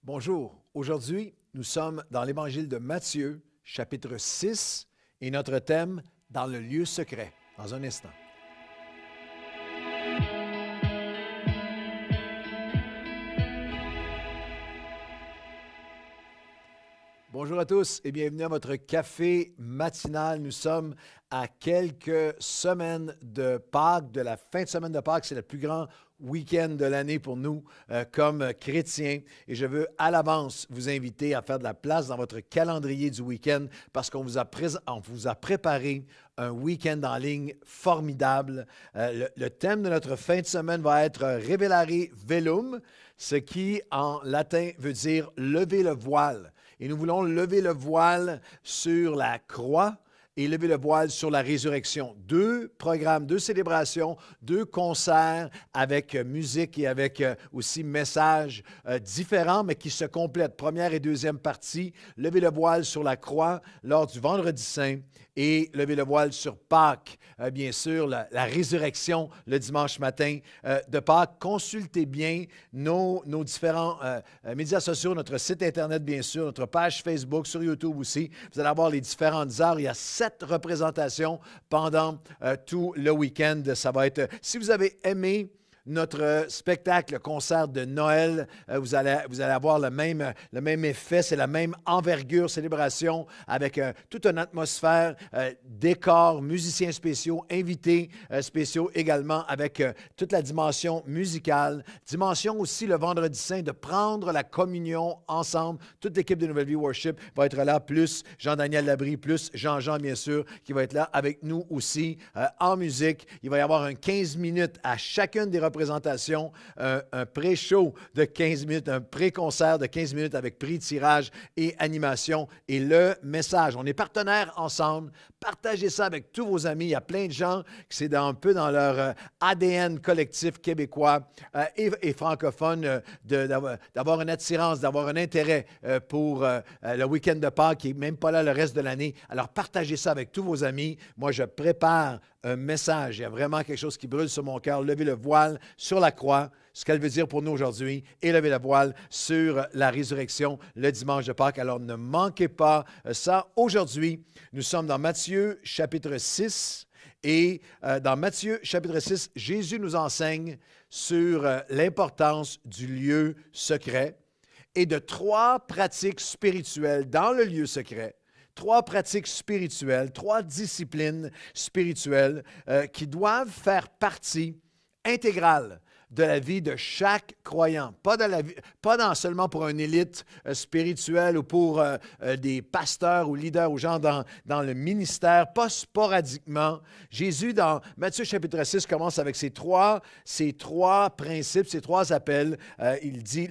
Bonjour. Aujourd'hui, nous sommes dans l'Évangile de Matthieu, chapitre 6, et notre thème, dans le lieu secret, dans un instant. Bonjour à tous et bienvenue à votre café matinal. Nous sommes à quelques semaines de Pâques, de la fin de semaine de Pâques. C'est le plus grand week-end de l'année pour nous comme chrétiens. Et je veux à l'avance vous inviter à faire de la place dans votre calendrier du week-end parce qu'on vous a préparé un week-end en ligne formidable. Le thème de notre fin de semaine va être Revelare Velum, ce qui en latin veut dire lever le voile. Et nous voulons lever le voile sur la croix et lever le voile sur la résurrection. Deux programmes, deux célébrations, deux concerts avec musique et avec aussi messages différents, mais qui se complètent. Première et deuxième partie, lever le voile sur la croix lors du Vendredi Saint et lever le voile sur Pâques, bien sûr, la résurrection le dimanche matin de Pâques. Consultez bien nos différents médias sociaux, notre site Internet, bien sûr, notre page Facebook, sur YouTube aussi. Vous allez avoir les différentes heures. Il y a 7 représentations pendant tout le week-end. Ça va être, si vous avez aimé notre spectacle, le concert de Noël, vous allez avoir le même effet, c'est la même envergure, célébration avec toute une atmosphère, décors, musiciens spéciaux, invités spéciaux également avec toute la dimension musicale. Dimension aussi le Vendredi Saint de prendre la communion ensemble. Toute l'équipe de Nouvelle Vie Worship va être là, plus Jean-Daniel Labrie, plus Jean-Jean bien sûr, qui va être là avec nous aussi en musique. Il va y avoir un 15 minutes à chacune des représentations, un pré-show de 15 minutes, un pré-concert de 15 minutes avec prix, tirage et animation. Et le message, on est partenaires ensemble, partagez ça avec tous vos amis. Il y a plein de gens qui c'est un peu dans leur ADN collectif québécois et francophone d'avoir une attirance, d'avoir un intérêt pour le week-end de Pâques qui n'est même pas là le reste de l'année. Alors partagez ça avec tous vos amis. Moi, je prépare un message. Il y a vraiment quelque chose qui brûle sur mon cœur. Lever le voile sur la croix, ce qu'elle veut dire pour nous aujourd'hui, et lever le voile sur la résurrection le dimanche de Pâques. Alors ne manquez pas ça. Aujourd'hui, nous sommes dans Matthieu chapitre 6. Et dans Matthieu chapitre 6, Jésus nous enseigne sur l'importance du lieu secret et de 3 pratiques spirituelles dans le lieu secret. 3 pratiques spirituelles, 3 disciplines spirituelles qui doivent faire partie intégrale de la vie de chaque croyant. Pas seulement pour une élite spirituelle ou pour des pasteurs ou leaders ou gens dans le ministère, pas sporadiquement. Jésus, dans Matthieu chapitre 6, commence avec ces trois principes, ces 3 appels. Il dit,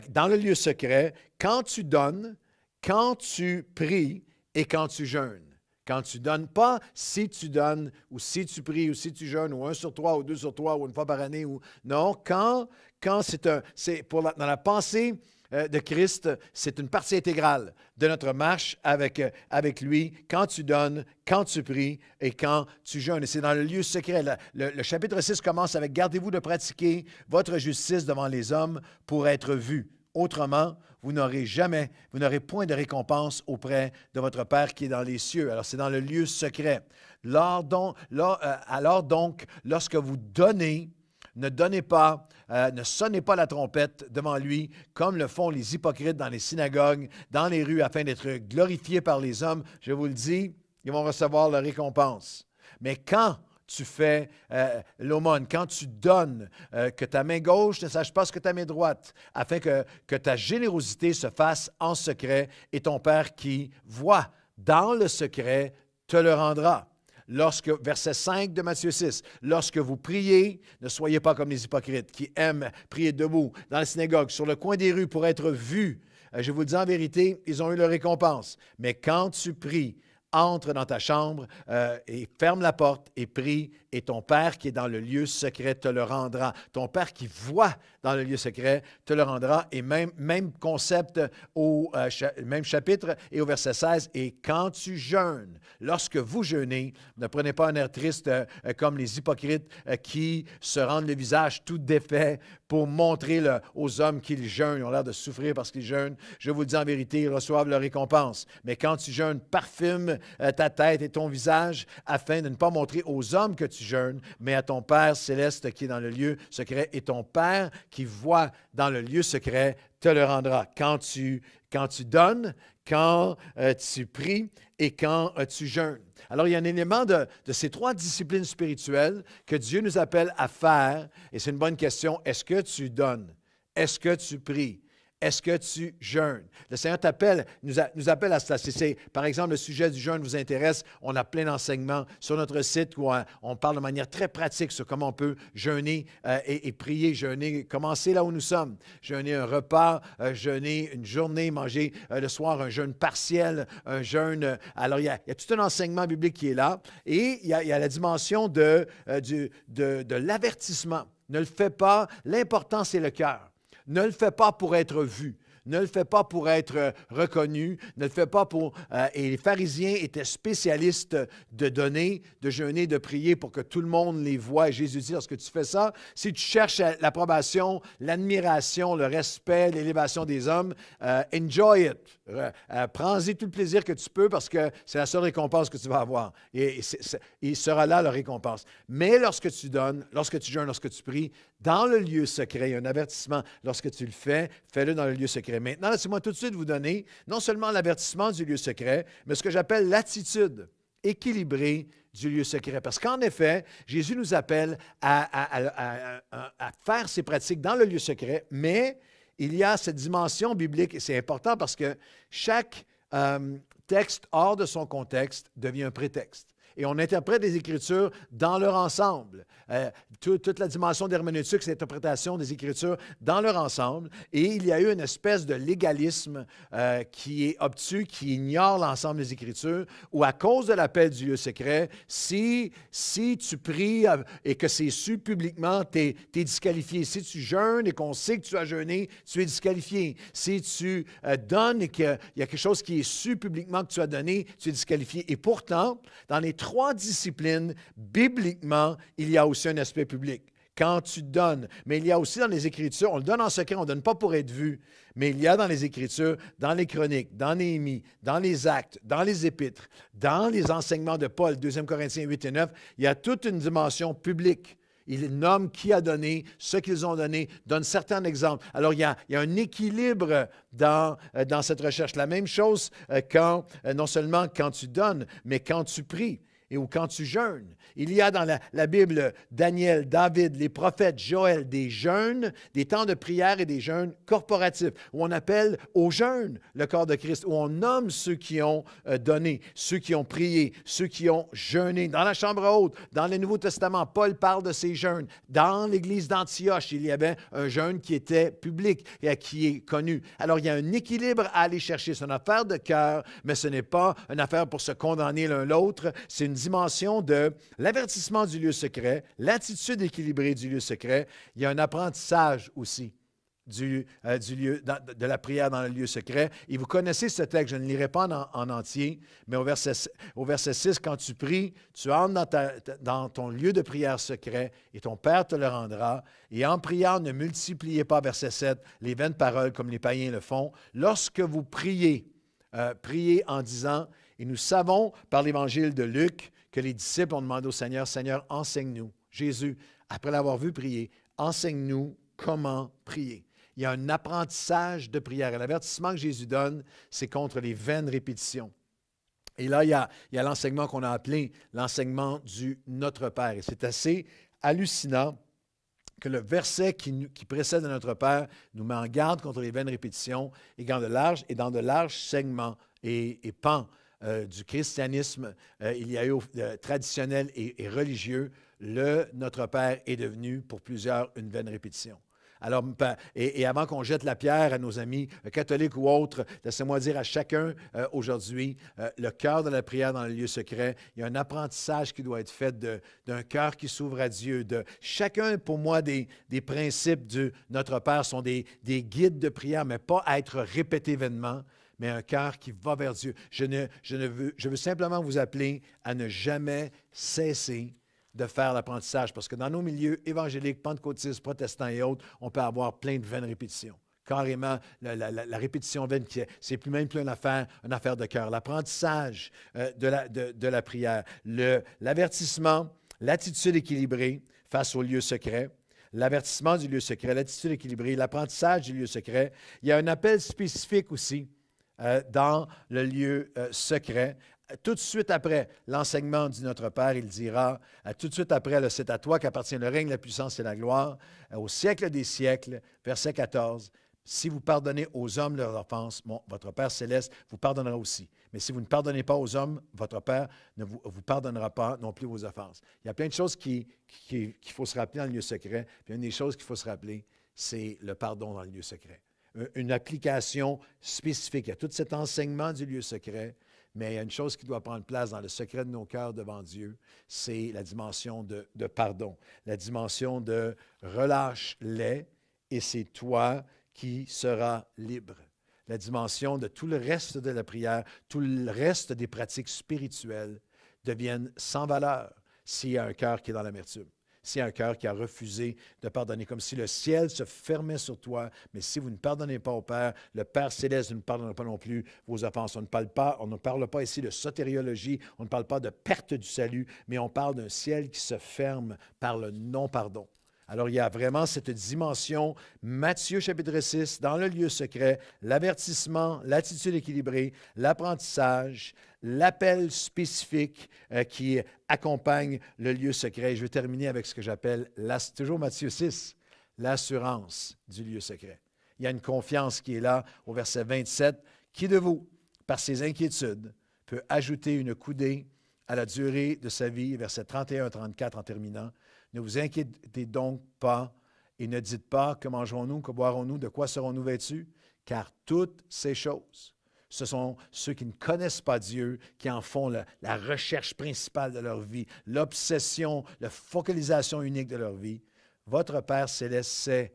dans le lieu secret, quand tu donnes, quand tu pries, et quand tu jeûnes. Quand tu ne donnes pas, si tu donnes, ou si tu pries, ou si tu jeûnes, ou 1 sur 3, ou 2 sur 3, ou une fois par année, ou non, quand dans la pensée de Christ, c'est une partie intégrale de notre marche avec lui, quand tu donnes, quand tu pries et quand tu jeûnes. Et c'est dans le lieu secret. Le chapitre 6 commence avec « Gardez-vous de pratiquer votre justice devant les hommes pour être vus. Autrement, vous n'aurez point de récompense auprès de votre Père qui est dans les cieux. » Alors, c'est dans le lieu secret. Alors donc, lorsque vous donnez, ne donnez pas, ne sonnez pas la trompette devant lui, comme le font les hypocrites dans les synagogues, dans les rues, afin d'être glorifiés par les hommes. Je vous le dis, ils vont recevoir leur récompense. Mais quand tu fais l'aumône, quand tu donnes, que ta main gauche ne sache pas ce que ta main droite, afin que ta générosité se fasse en secret, et ton Père qui voit dans le secret te le rendra. Verset 5 de Matthieu 6, lorsque vous priez, ne soyez pas comme les hypocrites qui aiment prier debout dans la synagogue, sur le coin des rues pour être vus. Je vous le dis en vérité, ils ont eu leur récompense. Mais quand tu pries, entre dans ta chambre et ferme la porte et prie, et ton Père qui est dans le lieu secret te le rendra. Ton Père qui voit dans le lieu secret te le rendra. Et même concept au même chapitre et au verset 16. Et quand tu jeûnes, lorsque vous jeûnez, ne prenez pas un air triste comme les hypocrites qui se rendent le visage tout défait pour montrer aux hommes qu'ils jeûnent. Ils ont l'air de souffrir parce qu'ils jeûnent. Je vous le dis en vérité, ils reçoivent leur récompense. Mais quand tu jeûnes, parfume ta tête et ton visage afin de ne pas montrer aux hommes que tu jeûnes, mais à ton Père céleste qui est dans le lieu secret. Et ton Père qui voit dans le lieu secret te le rendra. Quand tu donnes, quand tu pries et quand tu jeûnes. Alors, il y a un élément de ces trois disciplines spirituelles que Dieu nous appelle à faire, et c'est une bonne question. Est-ce que tu donnes? Est-ce que tu pries? Est-ce que tu jeûnes? Le Seigneur nous appelle à cela. Si, par exemple, le sujet du jeûne vous intéresse, on a plein d'enseignements sur notre site où on parle de manière très pratique sur comment on peut jeûner et prier, jeûner, commencer là où nous sommes. Jeûner un repas, jeûner une journée, manger le soir un jeûne partiel, un jeûne. Alors, il y a tout un enseignement biblique qui est là. Et il y a la dimension de l'avertissement. Ne le fais pas. L'important, c'est le cœur. Ne le fais pas pour être vu. Ne le fais pas pour être reconnu. Ne le fais pas pour... et les pharisiens étaient spécialistes de donner, de jeûner, de prier pour que tout le monde les voie. Et Jésus dit, lorsque tu fais ça, si tu cherches l'approbation, l'admiration, le respect, l'élévation des hommes, enjoy it. Prends-y tout le plaisir que tu peux parce que c'est la seule récompense que tu vas avoir. Et il sera là la récompense. Mais lorsque tu donnes, lorsque tu jeûnes, lorsque tu pries, dans le lieu secret, il y a un avertissement. Lorsque tu le fais, fais-le dans le lieu secret. Maintenant, laissez-moi tout de suite vous donner non seulement l'avertissement du lieu secret, mais ce que j'appelle l'attitude équilibrée du lieu secret. Parce qu'en effet, Jésus nous appelle à faire ces pratiques dans le lieu secret, mais il y a cette dimension biblique, et c'est important parce que chaque texte hors de son contexte devient un prétexte. Et on interprète les Écritures dans leur ensemble. Toute la dimension d'herméneutique, c'est l'interprétation des Écritures dans leur ensemble. Et il y a eu une espèce de légalisme qui est obtus, qui ignore l'ensemble des Écritures, où à cause de l'appel du lieu secret, si tu pries et que c'est su publiquement, tu es disqualifié. Si tu jeûnes et qu'on sait que tu as jeûné, tu es disqualifié. Si tu donnes et qu'il y a quelque chose qui est su publiquement que tu as donné, tu es disqualifié. Et pourtant, dans les trois disciplines, bibliquement, il y a aussi un aspect public. Quand tu donnes, mais il y a aussi dans les Écritures, on le donne en secret, on ne donne pas pour être vu, mais il y a dans les Écritures, dans les Chroniques, dans Néhémie, dans les Actes, dans les Épîtres, dans les enseignements de Paul, 2 Corinthiens 8 et 9, il y a toute une dimension publique. Ils nomment qui a donné, ce qu'ils ont donné, donnent certains exemples. Alors, il y a un équilibre dans cette recherche. La même chose non seulement quand tu donnes, mais quand tu pries. Ou quand tu jeûnes. Il y a dans la Bible Daniel, David, les prophètes, Joël, des jeûnes, des temps de prière et des jeûnes corporatifs, où on appelle au jeûne le corps de Christ, où on nomme ceux qui ont donné, ceux qui ont prié, ceux qui ont jeûné. Dans la chambre haute, dans le Nouveau Testament, Paul parle de ces jeûnes. Dans l'Église d'Antioche, il y avait un jeûne qui était public et qui est connu. Alors, il y a un équilibre à aller chercher. C'est une affaire de cœur, mais ce n'est pas une affaire pour se condamner l'un l'autre. C'est une dimension de l'avertissement du lieu secret, l'attitude équilibrée du lieu secret. Il y a un apprentissage aussi de la prière dans le lieu secret. Et vous connaissez ce texte, je ne lirai pas en entier, mais au verset 6, quand tu pries, tu entres dans ton lieu de prière secret et ton Père te le rendra. Et en priant, ne multipliez pas, verset 7, les vaines paroles comme les païens le font. Lorsque vous priez, priez en disant, et nous savons par l'Évangile de Luc que les disciples ont demandé au Seigneur, « Seigneur, enseigne-nous. » Jésus, après l'avoir vu prier, « Enseigne-nous comment prier. » Il y a un apprentissage de prière. Et l'avertissement que Jésus donne, c'est contre les vaines répétitions. Et là, il y a l'enseignement qu'on a appelé l'enseignement du Notre Père. Et c'est assez hallucinant que le verset qui précède Notre Père nous met en garde contre les vaines répétitions et dans de larges segments et pans du christianisme, il y a eu traditionnel et religieux, le Notre Père est devenu pour plusieurs une vaine répétition. Alors, et avant qu'on jette la pierre à nos amis catholiques ou autres, laissez-moi dire à chacun aujourd'hui, le cœur de la prière dans le lieu secret, il y a un apprentissage qui doit être fait d'un cœur qui s'ouvre à Dieu. Chacun, pour moi, des principes de Notre Père sont des guides de prière, mais pas à être répétés vainement, mais un cœur qui va vers Dieu. Je veux simplement vous appeler à ne jamais cesser de faire l'apprentissage, parce que dans nos milieux évangéliques, pentecôtistes, protestants et autres, on peut avoir plein de vaines répétitions. Carrément, la répétition vaine, c'est plus une affaire de cœur. L'apprentissage de la prière, l'avertissement, l'attitude équilibrée face au lieu secret, l'avertissement du lieu secret, l'attitude équilibrée, l'apprentissage du lieu secret. Il y a un appel spécifique aussi dans le lieu secret. Tout de suite après l'enseignement du Notre Père, il dira, tout de suite après, c'est à toi qu'appartient le règne, la puissance et la gloire, au siècle des siècles, verset 14, si vous pardonnez aux hommes leurs offenses, votre Père céleste vous pardonnera aussi. Mais si vous ne pardonnez pas aux hommes, votre Père ne vous pardonnera pas non plus vos offenses. Il y a plein de choses qu'il faut se rappeler dans le lieu secret. Puis une des choses qu'il faut se rappeler, c'est le pardon dans le lieu secret. Une application spécifique. Il y a tout cet enseignement du lieu secret, mais il y a une chose qui doit prendre place dans le secret de nos cœurs devant Dieu, c'est la dimension de pardon, la dimension de relâche-les et c'est toi qui seras libre. La dimension de tout le reste de la prière, tout le reste des pratiques spirituelles deviennent sans valeur s'il y a un cœur qui est dans l'amertume. C'est un cœur qui a refusé de pardonner, comme si le ciel se fermait sur toi. Mais si vous ne pardonnez pas au Père, le Père céleste ne pardonnera pas non plus vos offenses. On ne parle pas ici de sotériologie, on ne parle pas de perte du salut, mais on parle d'un ciel qui se ferme par le non-pardon. Alors, il y a vraiment cette dimension, Matthieu chapitre 6, dans le lieu secret, l'avertissement, l'attitude équilibrée, l'apprentissage, l'appel spécifique qui accompagne le lieu secret. Et je vais terminer avec ce que j'appelle, toujours Matthieu 6, l'assurance du lieu secret. Il y a une confiance qui est là au verset 27. Qui de vous, par ses inquiétudes, peut ajouter une coudée à la durée de sa vie, verset 31-34 en terminant. Ne vous inquiétez donc pas et ne dites pas que mangerons-nous, que boirons-nous, de quoi serons-nous vêtus, car toutes ces choses, ce sont ceux qui ne connaissent pas Dieu qui en font la recherche principale de leur vie, l'obsession, la focalisation unique de leur vie. Votre Père céleste sait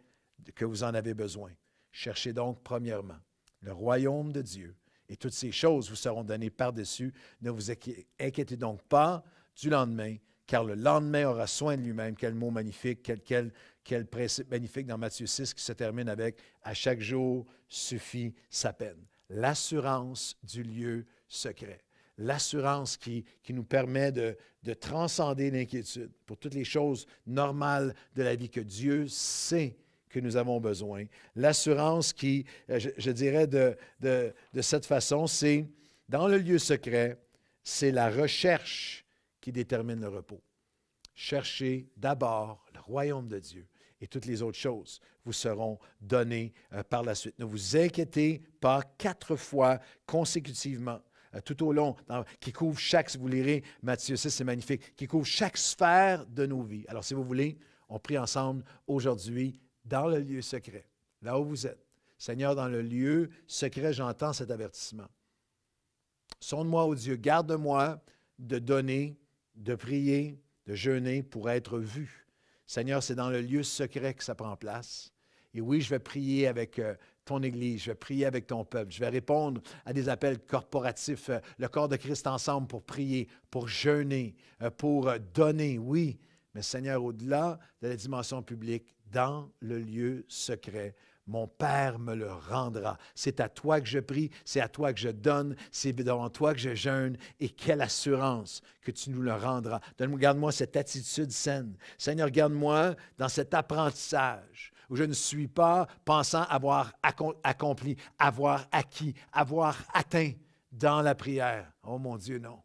que vous en avez besoin. Cherchez donc premièrement le royaume de Dieu et toutes ces choses vous seront données par-dessus. Ne vous inquiétez donc pas du lendemain, car le lendemain aura soin de lui-même. Quel mot magnifique, quel principe magnifique dans Matthieu 6 qui se termine avec « À chaque jour suffit sa peine ». L'assurance du lieu secret. L'assurance qui nous permet de transcender l'inquiétude pour toutes les choses normales de la vie que Dieu sait que nous avons besoin. L'assurance qui, je dirais de cette façon, c'est dans le lieu secret, c'est la recherche qui détermine le repos. Cherchez d'abord le royaume de Dieu et toutes les autres choses vous seront données par la suite. Ne vous inquiétez pas 4 fois consécutivement, tout au long, qui couvre chaque, vous lirez Matthieu 6, c'est magnifique, qui couvre chaque sphère de nos vies. Alors, si vous voulez, on prie ensemble aujourd'hui dans le lieu secret, là où vous êtes. Seigneur, dans le lieu secret, j'entends cet avertissement. Sonde-moi, ô Dieu, garde-moi de donner, de prier, de jeûner pour être vu. Seigneur, c'est dans le lieu secret que ça prend place. Et oui, je vais prier avec ton Église, je vais prier avec ton peuple, je vais répondre à des appels corporatifs, le corps de Christ ensemble pour prier, pour jeûner, pour donner, oui. Mais Seigneur, au-delà de la dimension publique, dans le lieu secret, mon Père me le rendra. C'est à toi que je prie, c'est à toi que je donne, c'est devant toi que je jeûne. Et quelle assurance que tu nous le rendras. Garde-moi cette attitude saine. Seigneur, garde-moi dans cet apprentissage où je ne suis pas pensant avoir accompli, avoir acquis, avoir atteint dans la prière. Oh mon Dieu, non.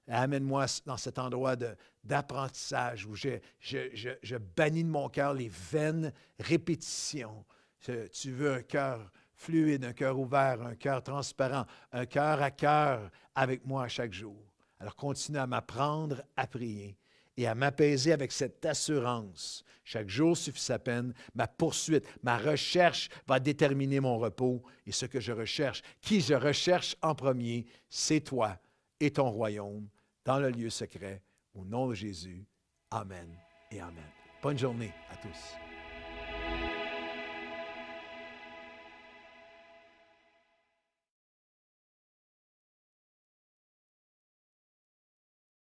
Amène-moi dans cet endroit d'apprentissage où je bannis de mon cœur les vaines répétitions. Tu veux un cœur fluide, un cœur ouvert, un cœur transparent, un cœur à cœur avec moi chaque jour. Alors continue à m'apprendre à prier et à m'apaiser avec cette assurance. Chaque jour suffit sa peine. Ma poursuite, ma recherche va déterminer mon repos. Et ce que je recherche, qui je recherche en premier, c'est toi et ton royaume dans le lieu secret. Au nom de Jésus, Amen et Amen. Bonne journée à tous.